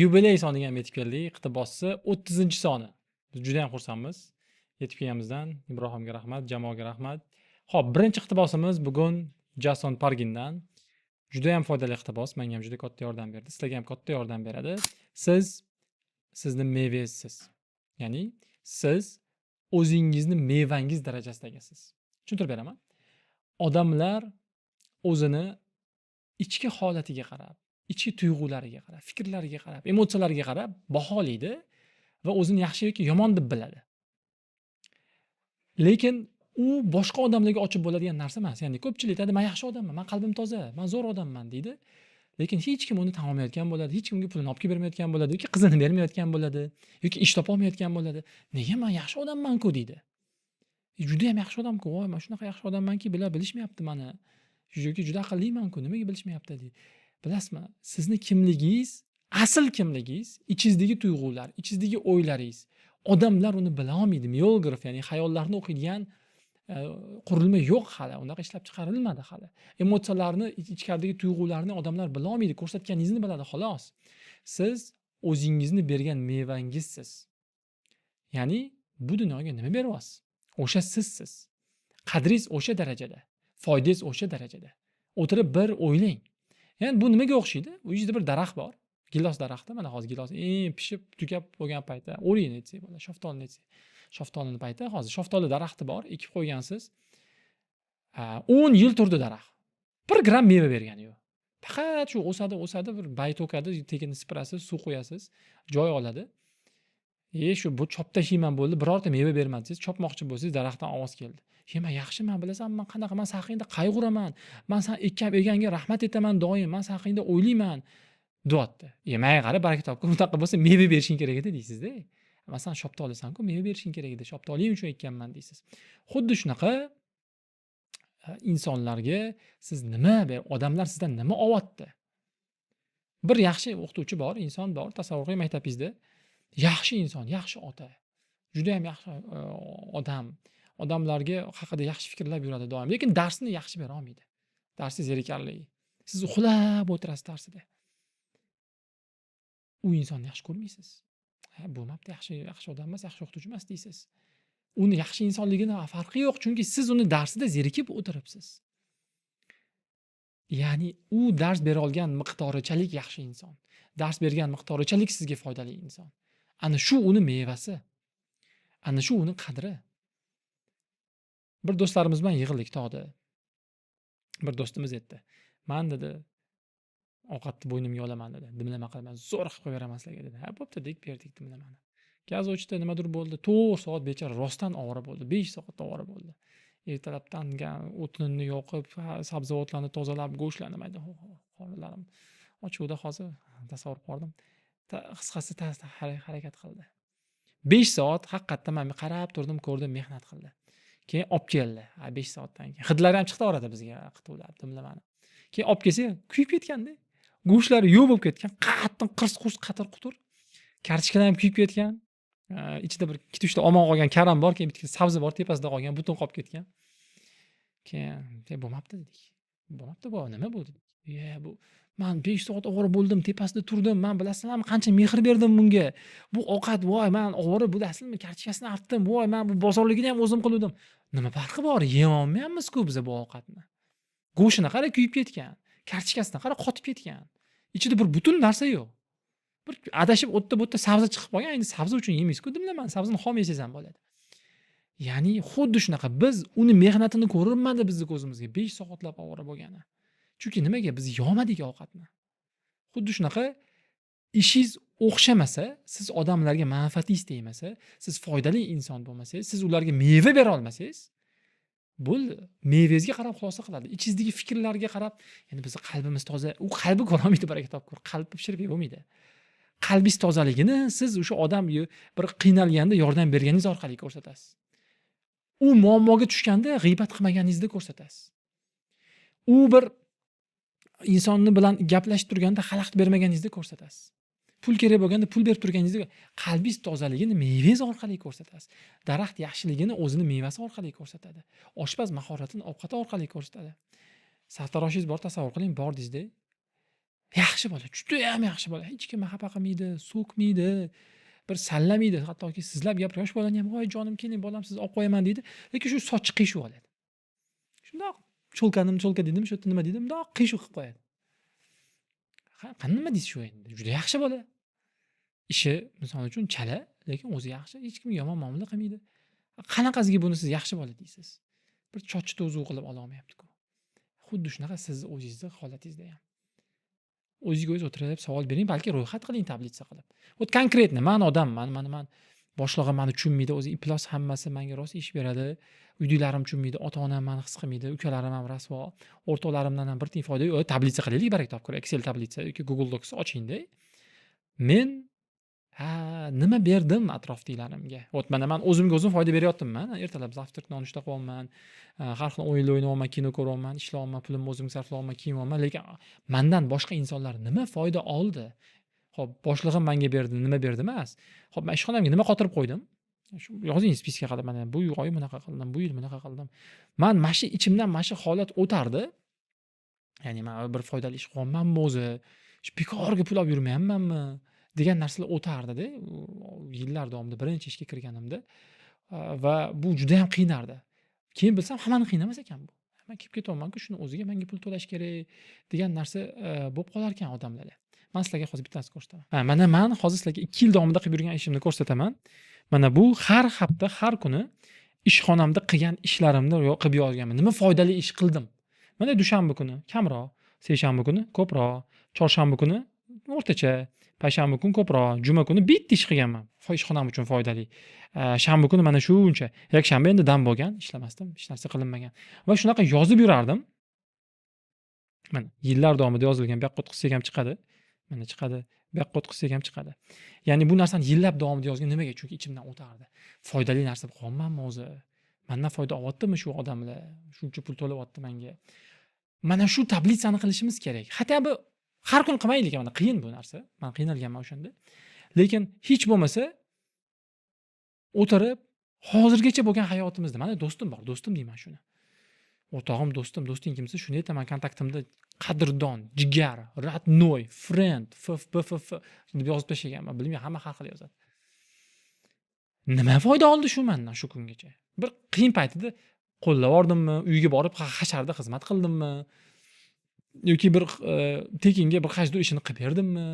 yubiley soniga ham yetib keldik. Iqtibossi 30-soni. Biz juda ham xursandmiz. Yetib kelganimizdan Ibrohimga rahmat, jamoaga rahmat. Xo'p, birinchi iqtibosimiz bugun Jason Pargindan. Juda ham foydali iqtibos, menga ham juda katta yordam berdi. Sizlarga ham katta yordam beradi. Sizni mevangizsiz. Ya'ni siz o'zingizni mevangiz darajasidagisiz. Tushuntirib beraman. Odamlar o'zini ichki holatiga qarab, ichki tuyg'ulariga qarab, fikrlariga qarab, emotsiyalariga qarab baholaydi va o'zini yaxshi yoki yomon deb biladi. Lekin u boshqa odamlarga ochib bo'ladigan narsa emas. Ya'ni ko'pchilik aytadi, "Men yaxshi odamman, men qalbim toza, men zo'r odamman" deydi. Lekin hech kim uni tan olmayotgan bo'ladi, hech kimga pulini olib bermayotgan bo'ladi yoki qizini bermayotgan bo'ladi yoki ish topa olmayotgan bo'ladi. "Nega men yaxshi odamman-ku" deydi. Juda ham yaxshi odam-ku, voy, men shunaqa yaxshi odammanki, bular bilishmayapti meni. Yoki juda aqlliman-ku, nimaga bilishmayapti deydi. Bilasizmi, sizni kimligingiz, asl kimligingiz, ichingizdagi tuyg'ular, ichingizdagi o'ylaringiz, odamlar uni bila olmaydi. Biograf, ya'ni xayollarni o'qiydigan qurilma yo'q hali, unaqa ishlab chiqarilmadi hali. Emotsiyalarni, ichkaridagi tuyg'ularni odamlar bila olmaydi, ko'rsatganingizni biladi xolos. Siz o'zingizni bergan mevangizsiz. Ya'ni bu dunyoga nima beryapsiz? O'sha sizsiz. Qadringiz o'sha darajada, foydangiz o'sha darajada. O'tirib bir o'ylang. Ya'ni bu nimaga o'xshaydi? U yerda bir daraxt bor. Gilos daraxti, mana hozir gilos pishib, tugab bo'lgan paytda o'riyni aytsak bo'ladi, shaftolini aytsak. Shaftolini payti hozir shaftoli daraxti bor, ekib qo'ygansiz. 10 yil turdi daraxt. 1 gram meva bergani yo'q. Faqat shu o'sadi, bir bay to'kadi, tekinni sipirasiz, suv qo'yasiz, joy oladi. Shu bu chop tashiyman bo'ldi, birorta meva bermadi siz, chopmoqchi bo'lsangiz daraxtdan ovoz keldi. Men yaxshiman, bilasanmi, men qanaqa, men sen haqingda qayg'uraman. Men sen ekkan eganga rahmat etaman doim, men sen haqingda o'ylayman. Deyapti. Yemay qarab baraka topib, unaqa bo'lsa meva berishing kerak edi deysiz-da. Masalan, shaftolisan-ku, meva berishing kerak edi. Shaftoling uchun ekkanman deysiz. Xuddi shunaqa insonlarga siz nima odamlar sizdan nima olyapti? Bir yaxshi o'qituvchi bor, inson bor, tasavvur qiling maktabingizda. Yaxshi inson, yaxshi ota. Juda ham yaxshi odam. Odamlarga haqida yaxshi fikrlab yuradi doim, lekin darsni yaxshi bera olmaydi. Darsi zerikarli. Siz uxlab o'tirasiz darsida. U insonni yaxshi ko'rmaysiz. Bo'lmabdi, yaxshi odam emas, yaxshi o'qituvchi emas deysiz. Uni yaxshi insonligini farqi yo'q, chunki siz uni darsida zerikib o'tiribsiz. Ya'ni u dars bera olgan miqdorichalik yaxshi inson. Dars bergan miqdorichalik sizga foydali inson. Ana shu uni mevasi. Ana shu uni qadri. Bir do'stlarimiz bilan yig'ildik tog'da. Bir do'stimiz aytdi. "Men dedi, ovqatni bo'ynimga olaman" dedi. "Dimlama qilman, zo'r qilib qo'yveraman sizlarga" dedi. "Ha, bo'pti, deb berdik dimlamani." Gazovchida nimadir bo'ldi, 4 soat bechora rostdan ovora bo'ldi, 5 soat ovora bo'ldi. Ertalabdan o'tinni yoqib, sabzavotlarni tozalab, go'shtlarni mayda qoralarim ochuvda hozir tasavvur qildim. Qisqasi harakat qildi. 5 soat haqiqatdan men qarab turdim, ko'rdim, mehnat qildi. Keyin olib keldi. 5 soatdan keyin hidlari ham chiqdi orada bizga qituvlab dimlamani. Keyin olib kelsa, kuyib ketganda. Go'shtlari yo'q bo'lib ketgan, qattiq qirs-qurs, qatir-qutur. Kartoshkalar ham kuyib ketgan. Ichida bir 2-3 ta omon qolgan karam bor, keyin bitta sabzi bor, tepasida qolgan, butun qolib ketgan. Keyin bo'lmabdi dedik. Bo'lmabdi bu, nima bo'ldi? Bu men 5 soat ovora bo'ldim, tepasida turdim. Men bilasizlarmi, qancha mehr berdim bunga. Bu ovqat, voy, men ovora bo'lasizmi, kartoshkasini artdim. Voy, men bu bozorligini ham o'zim qildim. Nima farqi bor? Yeyolmayapmiz-ku biz bu ovqatni. Go'shtini qara kuyib ketgan, kartoshkasini qara qotib ketgan. Ichida bir butun narsa yo'q. Bir adashib o'tda bo'tda sabzi chiqib qolgan. Endi sabzi uchun yemaysiz-ku, dimlamani, sabzini xom yesangiz ham bo'ladi. Ya'ni xuddi shunaqa biz uni mehnatini ko'rinmadi bizni ko'zimizga 5 soatlab ovora bo'lgani. Chunki nimaga biz yomadik ovqatni. Xuddi shunaqa ishingiz o'xshamasa, siz odamlarga manfaatingiz tegmasa, siz foydali inson bo'lmasangiz, siz ularga meva bera olmasangiz, bu mevangizga qarab xulosa qiladi. Ichingizdagi fikrlarga qarab, ya'ni bizning qalbimiz toza, u qalbi ko'rolmaydi, baraka topib ko'r. Qalbni pishirib bo'lmaydi. Qalbingiz tozaligini siz o'sha odam bir qiynalganda yordam berganingiz orqali ko'rsatasiz. U muammoga tushganda g'iybat qilmaganingizda ko'rsatasiz. U bir insonni bilan gaplashib turganda xalaqit bermaganingizda ko'rsatasiz. Pul kerak bo'lganda pul berib turganingizda qalbingiz tozaligini mevangiz orqali ko'rsatasiz. Daraxt yaxshiligini o'zini mevasi orqali ko'rsatadi. Oshpaz mahoratini ovqati orqali ko'rsatadi. Sartaroshingiz bor, tasavvur qiling, bordingizda Yaxshi bola, judayam yaxshi bola. Hech kimni xafa qilmaydi, so'kmaydi, bir sallamaydi. Hattoki sizlab gapirib, yosh bolani ham, "Voy jonim, keling bolam, sizni olib qo'yaman" deydi. Lekin shu sochi qiyshuv oladi. Shundoq cho'lka deydimi, shu yerda nima deydi, bundoq qiyshuv qilib qo'yadi. Nima deysiz shu endi? Juda yaxshi bola. Ishi misol uchun chala, lekin o'zi yaxshi, hech kimga yomon muomala qilmaydi. Qanaqasiga buni siz yaxshi bola deysiz? Bir chochni to'zuv qilib ola olmayapti-ku. Xuddi shunaqa siz o'zingizni holatingizda ham. O'zingizga o'zingiz o'tirib savol bering, balki ro'yxat qiling tablitsa qilib. Вот konkretno man odamman, man boshlig'im meni tushunmaydi, o'zi iplos hammasi menga rosa ish beradi. Uydagilarim tushunmaydi, ota-onam meni his qilmaydi, ukalarim ham rasvo, o'rtoqlarimdan ham bir tiyin foyda yo'q. Tablitsa qilaylik, barak topib ko'ray. Excel tablitsa yoki Google Docs oching-da. Men nima berdim atrofdagilarimga? Вот mana men o'zimga o'zim foyda beryaptimman. Ertalab zavtrak nonushta qilyapman, har xil o'yinlar o'ynayapman, kino ko'ryapman, ishlayapman, pulimni o'zim sarflayapman, kiyinyapman, lekin mendan boshqa insonlar nima foyda oldi? Xo'p, boshlig'im menga berdi, nima berdi emas. Xo'p, men ishxonamga nima qotirib qo'ydim? Shu yozing spiska qilib, mana bu oy bunaqa qildim, bu yil bunaqa qildim. Men mana shu ichimdan mana shu holat o'tardi. Ya'ni men bir foydali ish qilyapmanmi o'zi? Shu bekorga pul olib yurmayapmanmi? Degan narsalar o'tardi-da, yillar davomida birinchi ishga kirganimda va bu juda ham qiynardi. Keyin bilsam hammani qiynamas ekan bu. Men kelib ketyapman-ku, shuni o'ziga menga pul to'lash kerak degan narsa bo'lib qolar ekan odamlarda. Men sizlarga hozir bittasini ko'rsataman. Mana men hozir sizlarga 2 yil davomida qilib yurgan ishimni ko'rsataman. Mana bu har hafta, har kuni ishxonamda qilgan ishlarimni qilib yozganman. Nima foydali ish qildim? Mana dushanba kuni kamroq, seshanba kuni ko'proq, chorshanba kuni o'rtacha, payshanba kuni ko'proq, juma kuni bitta ish qilganman. Ishxonam uchun foydali. Shanba kuni mana shuncha. Yakshanba endi dam bo'lgan, ishlamasdim, hech narsa qilinmagan. Va shunaqa yozib yurardim. Mana yillar davomida yozilgan, bu yoqqa o'tqizsak ham chiqadi. Mana chiqadi, bu yoqqa o'tqizsak ham chiqadi. Ya'ni bu narsani yillab davomida yozgan nimaga? Chunki ichimdan o'tardi. Foydali narsa qilyapmanmi o'zi? Mendan foyda olyaptimi shu odamlar? Shuncha pul to'layapti menga. Mana shu tablitsani qilishimiz kerak. Hatto bu har kun qilmaylik, mana qiyin bu narsa. Men qiynalganman o'shanda. Lekin hech bo'lmasa o'tirib hozirgacha bo'lgan hayotimizda, mana do'stim bor, do'stim deyman shuni. O'rtog'im, do'sting kimsa, shuni aytaman kontaktimda qadrdon, jigar, родной, friend, FFPFF deb yozib tashlaganman. Bilmayman, hamma har xil yozadi. Nima foyda oldi shu mendan shu kungacha? Bir qiyin paytida qo'llab yordimmi, uyga borib hasharda xizmat qildimmi? Yoki bir tekinga bir xajdor ishini qilib berdimmi?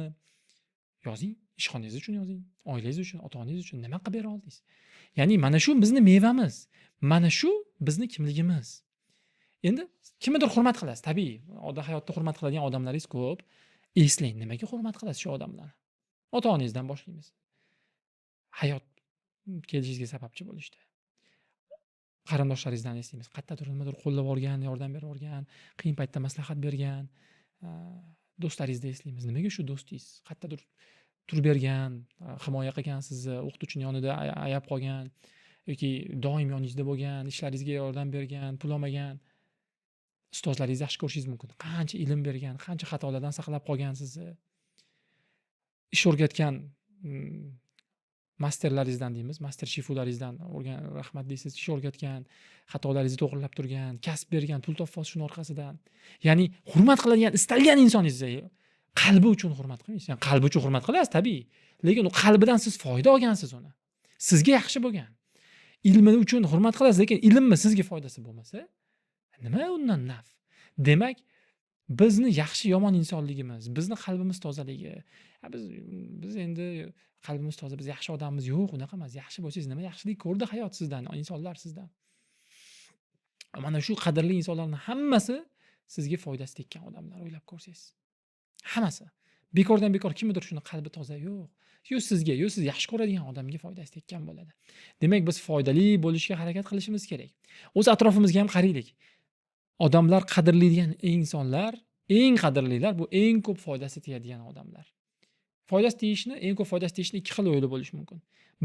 Yozing, ishxonangiz uchun yozing, oilangiz uchun, ota-onangiz uchun nima qilib bera oldingiz? Ya'ni mana shu bizni mevamiz. Mana shu bizni kimligimiz. Endi kimnidir hurmat qilasiz, tabiiy. Oddiy hayotda hurmat qiladigan odamlaringiz ko'p. Eslang, nimaga hurmat qilasiz shu odamlarni? Ota-onangizdan boshlaymiz. Hayot kelishingizga sababchi bo'lishdi. Qarindoshlaringizdan eslaymiz. Qayerdadir nimadir qo'llab yuborgan, yordam berib yuborgan, qiyin paytda maslahat bergan. Do'stlaringizni eslaymiz. Nimaga shu do'stingiz qayerdadir turib bergan, himoya qilgan sizni, o'qituvchining yonida ayab qolgan yoki doim yoningizda bo'lgan, ishlaringizga yordam bergan, pul olmagan. Ustozlaringizni yaxshi ko'rishingiz mumkin. Qancha ilm bergan, qancha xatolardan saqlab qolgan sizni. Ish o'rgatgan masterlaringizdan deymiz, master shifularingizdan rahmat deysiz, ish o'rgatgan, xatolaringizni to'g'rilab turgan, kasb bergan, pul topasiz shuning orqasidan. Ya'ni hurmat qiladigan, istalgan insoningizni qalbi uchun hurmat qilmaysiz. Ya'ni qalbi uchun hurmat qilasiz, tabiiy. Lekin u qalbidan siz foyda olgansiz uni. Sizga yaxshi bo'lgan. Ilmi uchun hurmat qilasiz, lekin ilmmi sizga foydasi bo'lmasa, nima undan naf? Demak, bizni yaxshi yomon insonligimiz, bizni qalbimiz tozaligi. Biz endi qalbimiz toza, biz yaxshi odammiz, yo'q, unaqa emas. Yaxshi bo'lsangiz nima yaxshilik ko'rdi hayot sizdan, insonlar sizdan. Mana shu qadrli insonlarning hammasi sizga foydasi tekkan odamlar, o'ylab ko'rsangiz. Hammasi. Bekordan bekor kimdir shuni qalbi toza yo'q. Yo sizga, yo siz yaxshi ko'radigan odamga foydasi tekkan bo'ladi. Demak, biz foydali bo'lishga harakat qilishimiz kerak. O'z atrofimizga ham qaraylik. Odamlar qadrlaydigan insonlar, eng qadrlilar bu eng ko'p foydasi tegadigan odamlar. Foydasi tegishni, eng ko'p foydasi tegishni ikki xil yo'li bo'lishi mumkin.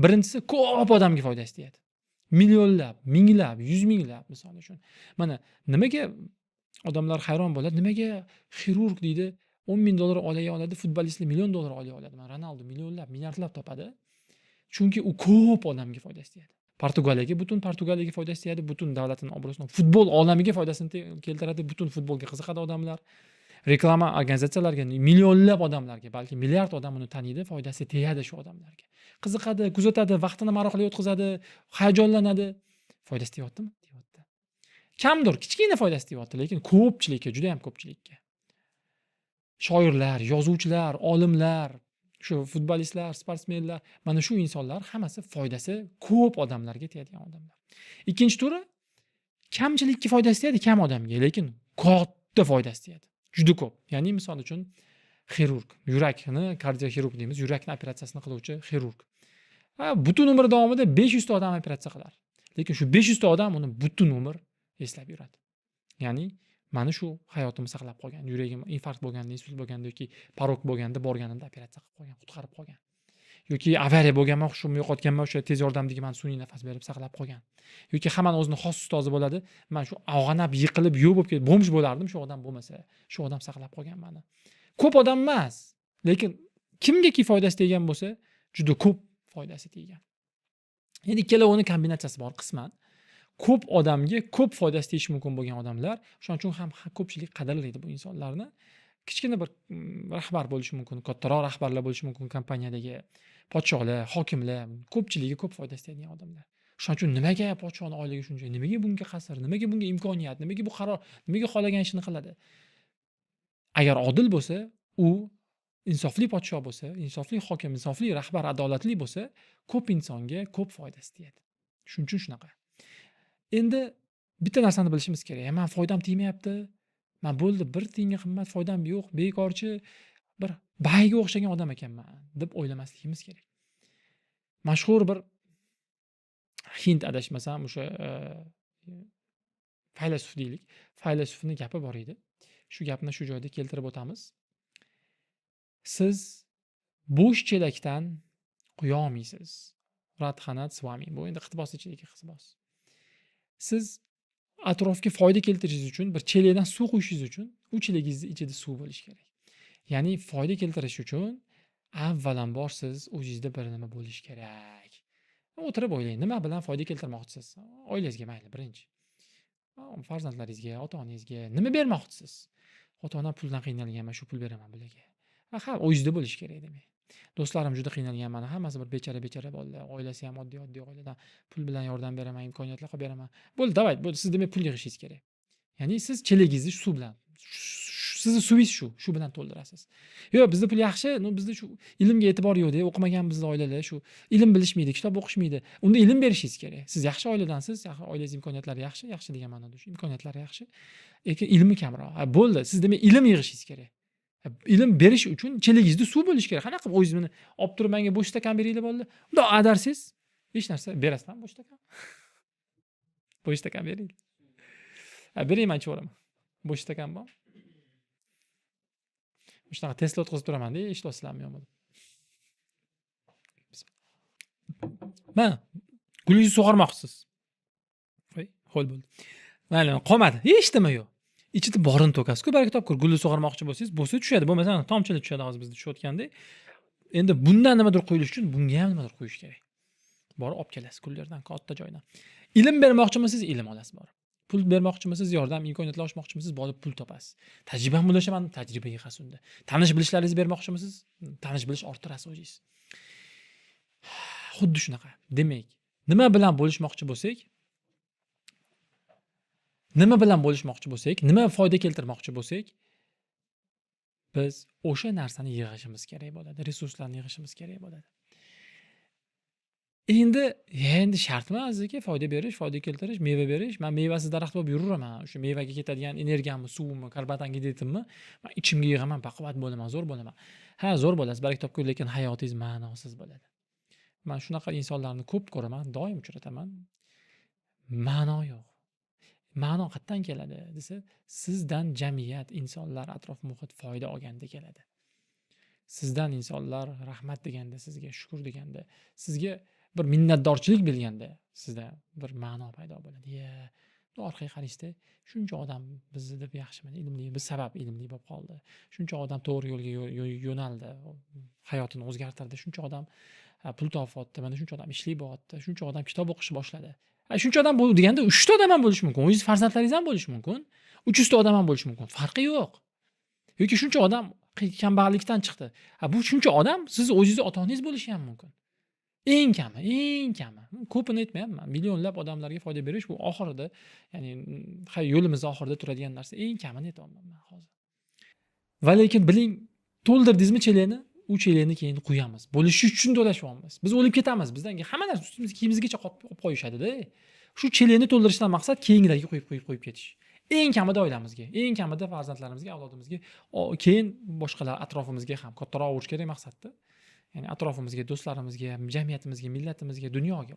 Birinchisi, ko'p odamga foydasi tegadi. Millionlab, minglab, 100 minglab misol uchun. Mana nimaga odamlar hayron bo'ladi? Nimaga xirurg deydi, $10,000 olay oladi, futbolistlar $1 million olay oladi. Mana Ronaldo millionlab, milliardlab topadi. Chunki u ko'p odamga foydasi tegadi. Butun Portugaliyaga foydasi tegadi, butun davlatning obro'sini, futbol olamiga foydasini keltiradi, butun futbolga qiziqadi odamlar. reklama organizatsiyalariga, millionlab odamlarga, balki milliard odam uni taniydi, foydasi tegadi shu odamlarga. Qiziqadi, kuzatadi, vaqtini maroqli o'tkazadi, hayajonlanadi. Foydasi tegyaptimi? Tegyapti. Kamdir, kichkina foydasi tegyapti, lekin ko'pchilikka, juda ham ko'pchilikka. Shoirlar, yozuvchilar, olimlar, shu futbolistlar, sportsmenlar, mana shu insonlar hammasi foydasi ko'p odamlarga tegadigan odamlar. Ikkinchi turi kamchilikka foydasi tegadi kam odamga, lekin katta foydasi tegadi. Juda ko'p. Ya'ni misol uchun xirurg, yurakni kardioxirurg deymiz, yurakni operatsiyasini qiluvchi xirurg. Butun umr davomida 500 ta odam operatsiya qilar. Lekin shu 500 ta odam uni butun umr eslab yuradi. Ya'ni mani shu hayotimni saqlab qolgan, yuragim infarkt bo'lganda, insult bo'lganda yoki porok bo'lganda borganimda operatsiya qilib qolgan, qutqarib qolgan. Yoki avariya bo'lganman, hushimni yo'qotganman, o'sha tez yordamdagi mani sun'iy nafas berib saqlab qolgan. Yoki hammani o'zini xos ustozi bo'ladi. Men shu og'anab, yiqilib, yo'q bo'lib ketib, bo'msh bo'lardim, shu odam bo'lmasa, shu odam saqlab qolgan meni. Ko'p odam emas, lekin kimgaki foydasi tegan bo'lsa, juda ko'p foydasi tegan. Endi ikkalovining kombinatsiyasi bor qisman. Ko'p odamga ko'p foydasi tegishi mumkin bo'lgan odamlar, shuning uchun ham ko'pchilik qadrlaydi bu insonlarni. Kichkina bir rahbar bo'lishi mumkin, kattaroq rahbarlar bo'lishi mumkin kompaniyadagi, podshohlar, hokimlar, ko'pchiligi ko'p foydasi tegadigan odamlar. Shuning uchun nimaga podshoni oyligi shuncha, nimaga bunga qasr, nimaga bunga imkoniyat, nimaga bu qaror, nimaga xohlagan ishini qiladi? Agar odil bo'lsa, u insofli podshoh bo'lsa, insofli hokim, insofli rahbar, adolatli bo'lsa, ko'p insonga ko'p foydasi tegadi. Shuning uchun shunaqa. Endi bitta narsani bilishimiz kerak. Men foydam tegmayapti. Men bo'ldi, bir tiyinga qimmat foydam yo'q, bekorchi bir bayga o'xshagan odam ekanman deb o'ylamasligimiz kerak. Mashhur bir Hind adashmasam o'sha faylasuf deylik. Faylasufning gapi bor edi. Shu gapni shu joyda keltirib o'tamiz. Siz bo'sh chelakdan quya olmaysiz. Radhanat Swami. Bu endi iqtibos ichidagi iqtibos. Siz atrofga foyda keltirishingiz uchun bir chelakdan suv quyishingiz uchun u chelagingizni ichida suv bo'lishi kerak. Ya'ni foyda keltirish uchun avvalambor siz o'zingizda bir nima bo'lishi kerak. O'tirib o'ylang, nima bilan foyda keltirmoqchisiz? Oilangizga mayli, birinchi. Farzandlaringizga, ota-onangizga nima bermoqchisiz? Ota-onam puldan qiynalganman, shu pul beraman bularga. Ha, o'zingizda bo'lishi kerak demak. Do'stlarim juda qiynalgan, mana hammasi bir bechara bolalar, oilasi ham oddiy oiladan pul bilan yordam beraman, imkoniyatlar qilib beraman. Bo'ldi, davay, bo'ldi, siz demak pul yig'ishingiz kerak. Ya'ni siz chelagingizni suv bilan, sizni suvingiz shu bilan to'ldirasiz. Yo'q, bizda pul yaxshi, bizda shu ilmga e'tibor yo'q-da, o'qimagan bizda oilalar, shu ilm bilishmaydi, kitob o'qishmaydi. Unda ilm berishingiz kerak. Siz yaxshi oiladansiz, oilangiz imkoniyatlari yaxshi degan ma'noda, shu imkoniyatlari yaxshi, lekin ilmi kamroq. Bo'ldi, siz demak ilm yig'ishingiz kerak. Ilm berish uchun chelagingizda suv bo'lishi kerak. Qanaqa qilib o'zingiz buni olib turib menga bo'sh stakan beringlar bo'ldi. Unda adarsiz, hech narsa berasizmi bo'sh stakan? Bo'sh stakan bering. Bering, men ichaveraman. Bo'sh stakan bor. Shunaqa Tesla o'tkazib turaman-da, eshityapsizlarmi yo'qmi? Mana gulingizni sug'ormoqchisiz. Voy, ho'l bo'ldi. Mayli, qolmadi. Hech nima yo'q. Ichida borini to'kasiz-ku, balki topkur gulni sug'ormoqchi bo'lsangiz, bo'lsa tushadi, bo'lmasa tomchilik tushadi hozir bizda tushayotgandek. Endi bundan nimadir qo'yilish uchun bunga ham nimadir qo'yish kerak. Borib olib kelasiz gullardan, katta joydan. Ilm bermoqchimisiz, ilm olasiz borib. Pul bermoqchimisiz, yordam, imkoniyatlar oshmoqchimisiz, borib pul topasiz. Tajribam bo'lashaman, tajriba yig'asiz unda. Tanish bilishlaringizni bermoqchimisiz, tanish bilish orttirasiz o'zingiz. Xuddi shunaqa. Demak, nima bilan bo'lishmoqchi bo'lsak, nima foyda keltirmoqchi bo'lsak, biz o'sha narsani yig'ishimiz kerak bo'ladi, resurslarni yig'ishimiz kerak bo'ladi. Endi shart emas aka, foyda berish, foyda keltirish, meva berish. Men mevasiz daraxt bo'lib yuraman. O'sha mevaga ketadigan energiyamni, suvimni, karbohidratimni men ichimga yig'aman, baquvvat bo'laman, zo'r bo'laman. Ha, zo'r bo'lasiz, balki topkur, lekin hayotingiz ma'nosiz bo'ladi. Men shunaqa insonlarni ko'p ko'raman, doim uchrataman. Ma'no yo'q. Ma'no qayerdan keladi desa, sizdan jamiyat, insonlar, atrof muhit foyda olganda keladi. Sizdan insonlar rahmat deganda, sizga shukr deganda, sizga bir minnatdorchilik bilganda, sizda bir ma'no paydo bo'ladi. Orqaga qarashda shuncha odam bizni deb yaxshimidi, ilmli, biz sabab ilmli bo'lib qoldi. Shuncha odam to'g'ri yo'lga yo'naldi, hayotini o'zgartirdi. Shuncha odam pul topyapti, mana shuncha odam ishli bo'lyapti, shuncha odam kitob o'qishni boshladi. Shuncha odam bo'l deganda 3 ta odam ham bo'lishi mumkin. O'zingiz farzandlaringiz ham bo'lishi mumkin. 300 ta odam ham bo'lishi mumkin. Farqi yo'q. yoki shuncha odam kambag'allikdan chiqdi. Bu shuncha odam siz o'zingizni ota-onangiz bo'lishi ham mumkin. Eng kami. Ko'pini aytmayapman. Millionlab odamlarga foyda berish bu oxirida, ya'ni yo'limiz oxirida turadigan narsa. Eng kamini aytayapman men hozir. Va lekin biling, to'ldirdingizmi chelakni, u chelakni keyin qo'yamiz. Bo'lishi uchun to'lashyapmiz. Biz o'lib ketamiz. Bizdan hamma narsa ustimizga, kiyimimizgacha qo'yib qo'yishadi-da. Shu chelakni to'ldirishdan maqsad keyingilarga qo'yib ketish. Eng kamida oilamizga, eng kamida farzandlarimizga, avlodimizga, keyin boshqalar atrofimizga ham kattaroq bo'lish kerak maqsadda. Ya'ni atrofimizga, do'stlarimizga, jamiyatimizga, millatimizga, dunyoga.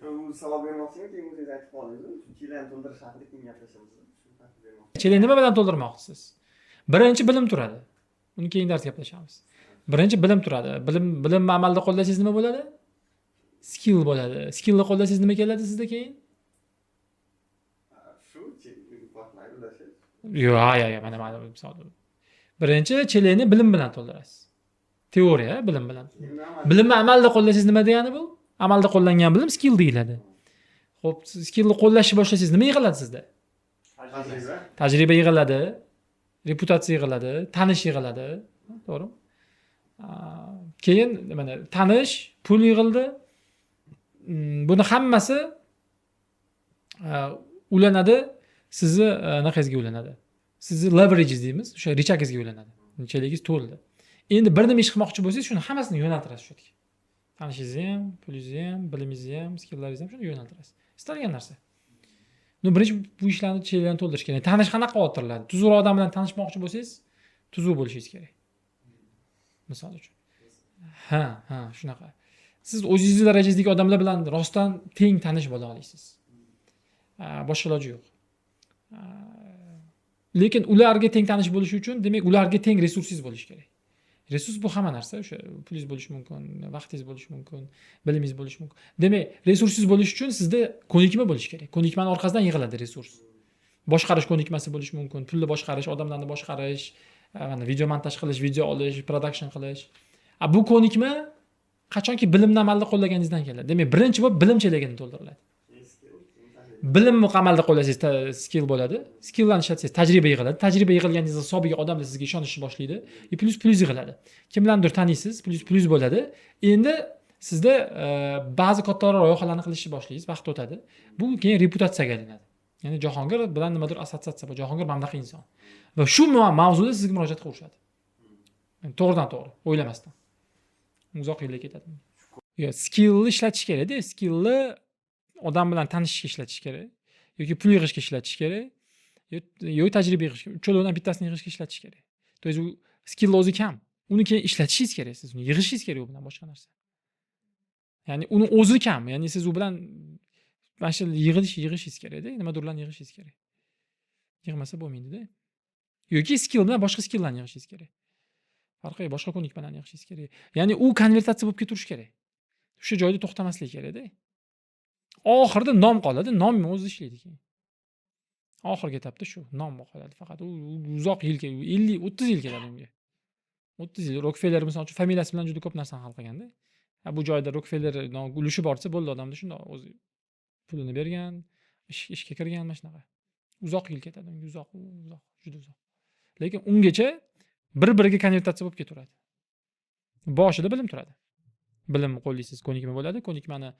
Bu savol bermoqchimki, keyin o'zingiz aytib qoldingiz. Chelakni to'ldirish haqida keyin gaplashamiz. Chelakni nima bilan to'ldirmoqchisiz? Birinchi bilim turadi. Uni keyin dars gaplashamiz. Birinchi bilim turadi. Bilimni amalda qo'llasangiz nima bo'ladi? Skill bo'ladi. Skillni qo'llasangiz nima keladi sizda keyin? Yo'q, mana misol. Birinchi chelakni bilim bilan to'ldirasiz. Teoriya, bilim bilan. Bilimni amalda qo'llasangiz nima degani bu? Amalda qo'llangan bilim skill deyiladi. Xo'p, skillni qo'llashni boshlasangiz nima yig'iladi sizda? Tajriba yig'iladi, reputatsiya yig'iladi, tanish yig'iladi, to'g'rimi? Keyin mana tanish, pul yig'ildi. Buni hammasi ulanadi, sizni anaqangizga ulanadi. Sizni leverage deymiz, o'sha richagingizga ulanadi. Chelakinggiz to'ldi. Endi bir nima ish qilmoqchi bo'lsangiz, shuni hammasini yo'naltirasiz shu yerga. Tanishingizni ham, pulingizni ham, bilimingizni ham, skilllaringizni ham shuni yo'naltirasiz. Istalgan narsa. Birinchi bu ishlarni chelakni to'ldirish kerak. Tanish qanaqa o'tiriladi? Tuzukroq odam bilan tanishmoqchi bo'lsangiz, tuzuk bo'lishingiz kerak. Misol uchun. Ha, shunaqa. Siz o'zingiz darajangizdagi odamlar bilan rostdan teng tanish bo'la olasiz. Boshqa iloji yo'q. Lekin ularga teng tanish bo'lish uchun, demak, ularga teng resursingiz bo'lishi kerak. Resurs bu hamma narsa, o'sha pulingiz bo'lishi mumkin, vaqtingiz bo'lishi mumkin, bilimingiz bo'lishi mumkin. Demak, resursingiz bo'lish uchun sizda ko'nikma bo'lishi kerak. Ko'nikmani orqasidan yig'iladi resurs. Boshqarish ko'nikmasi bo'lishi mumkin, pulni boshqarish, odamlarni boshqarish, mana video montaj qilish, video olish, production qilish. Bu ko'nikma qachonki bilimni amalda qo'llaganingizdan keladi. Demak, birinchi bo'lib bilim chelagini to'ldiriladi. Bilimni amalda qo'llasangiz skill bo'ladi. Skilllarni ishlatsangiz tajriba yig'iladi. Tajriba yig'ilganingiz hisobiga odamlar sizga ishonishni boshlaydi. Plus yig'iladi. Kimlarnidir taniysiz, plus bo'ladi. Endi sizda ba'zi kattaroq loyihalarni qilishni boshlaysiz, vaqt o'tadi. Bu keyin reputatsiyaga aylanadi. Ya'ni Jahongir bilan nimadir assotsiatsiya bor. Jahongir mana bunaqa inson. Va shu mavzuda sizga murojaat qilishadi. To'g'ridan to'g'ri, o'ylamasdan. Uzoq yilga ketadi. Skillni ishlatish kerak-da, skillni odam bilan tanishishga ishlatish kerak, yoki pul yig'ishga ishlatish kerak, yoki tajriba yig'ishga, uchalovidan bittasini yig'ishga ishlatish kerak. To есть u skill o'zi kam. Uni keyin ishlatishingiz kerak, siz uni yig'ishingiz kerak u bilan boshqa narsa. Ya'ni uni o'zi kam, ya'ni siz u bilan mana shu yig'ishingiz kerak-da, nimadirlarni yig'ishingiz kerak. Yig'masa bo'lmaydi-da. Yoki skill bilan boshqa skilllarni yig'ishingiz kerak. Farqi boshqa ko'nikmalarni yig'ishingiz kerak. Ya'ni u konvertatsiya bo'lib ketirish kerak. O'sha joyda to'xtamaslik kerak-da. Oxirida nom qoladi, nomni o'zi ishlaydi keyin. Oxirgi etapda shu nom qoladi faqat. U uzoq yilga, 50-30 yil keladi unga. 30 yil. Rockefeller misol uchun familiyasi bilan juda ko'p narsani hal qilganda. Bu joyda Rockefeller ulushi borsa bo'ldi, odamda shunday o'zi pulini bergan, ishga kirgan mana shunaqa. Uzoq yil ketadi unga, uzoq, juda uzoq. Lekin ungacha bir-biriga konvertatsiya bo'lib ketaveradi. Boshida bilim turadi. Bilim qo'llaysiz, ko'nikma bo'ladi. Ko'nikmani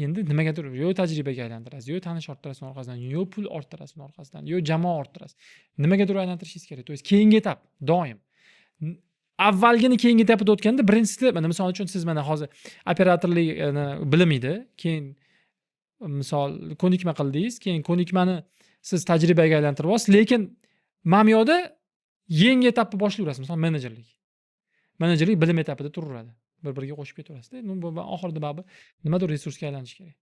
endi nimagadir yo tajribaga aylantirasiz, yo tanish orttirasiz orqasidan, yo pul orttirasiz orqasidan, yo jamoa orttirasiz. Nimagadir aylantirishingiz kerak. To есть keyingi etap doim. Avvalgini keyingi etapda o'tganda birinchisida, mana misol uchun siz mana hozir operatorlikni bilmaydi, keyin misol ko'nikma qildingiz, keyin ko'nikmani siz tajribaga aylantirib olasiz, lekin mamyoda yangi etapni boshlayverasiz, misol menejerlik. Menejerlik bilim etapida turaveradi. Bir-biriga qo'shib ketaverasiz-da. Bu oxirida baribir nimadir resursga aylanish kerak.